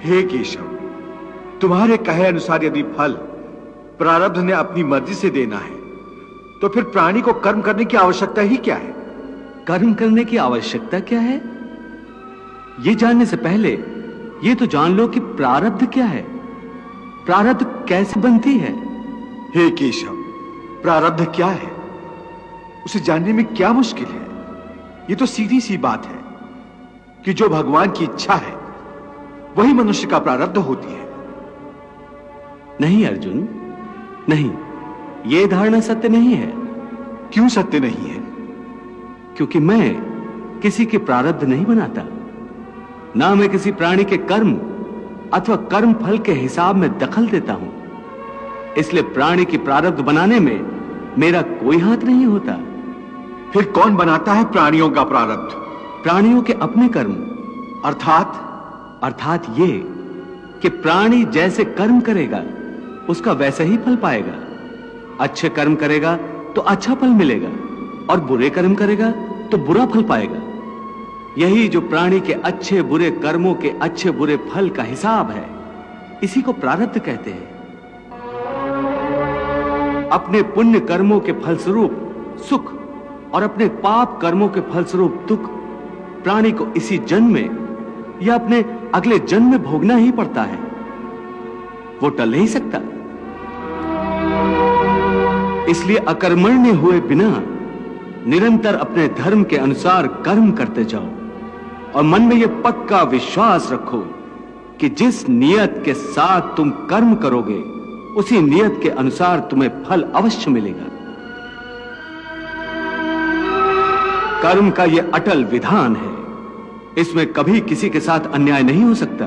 हे केशव, तुम्हारे कहे अनुसार यदि फल प्रारब्ध ने अपनी मर्जी से देना है तो फिर प्राणी को कर्म करने की आवश्यकता ही क्या है? कर्म करने की आवश्यकता क्या है, यह जानने से पहले यह तो जान लो कि प्रारब्ध क्या है, प्रारब्ध कैसे बनती है। हे केशव, प्रारब्ध क्या है उसे जानने में क्या मुश्किल है? यह तो सीधी सी बात है कि जो भगवान की इच्छा है वही मनुष्य का प्रारब्ध होती है। नहीं अर्जुन, नहीं, यह धारणा सत्य नहीं है। क्यों सत्य नहीं है? क्योंकि मैं किसी के प्रारब्ध नहीं बनाता, ना मैं किसी प्राणी के कर्म अथवा कर्म फल के हिसाब में दखल देता हूं। इसलिए प्राणी की प्रारब्ध बनाने में मेरा कोई हाथ नहीं होता। फिर कौन बनाता है प्राणियों का प्रारब्ध? प्राणियों के अपने कर्म। अर्थात ये कि प्राणी जैसे कर्म करेगा उसका वैसा ही फल पाएगा। अच्छे कर्म करेगा तो अच्छा फल मिलेगा और बुरे कर्म करेगा तो बुरा फल पाएगा। यही जो प्राणी के अच्छे बुरे कर्मों के अच्छे बुरे फल का हिसाब है, इसी को प्रारब्ध कहते हैं। अपने पुण्य कर्मों के फलस्वरूप सुख और अपने पाप कर्मों के फलस्वरूप दुख प्राणी को इसी जन्म में या अपने अगले जन्म में भोगना ही पड़ता है, वो टल नहीं सकता। इसलिए अकर्मण्य हुए बिना निरंतर अपने धर्म के अनुसार कर्म करते जाओ और मन में यह पक्का विश्वास रखो कि जिस नियत के साथ तुम कर्म करोगे उसी नियत के अनुसार तुम्हें फल अवश्य मिलेगा। कर्म का यह अटल विधान है, इसमें कभी किसी के साथ अन्याय नहीं हो सकता।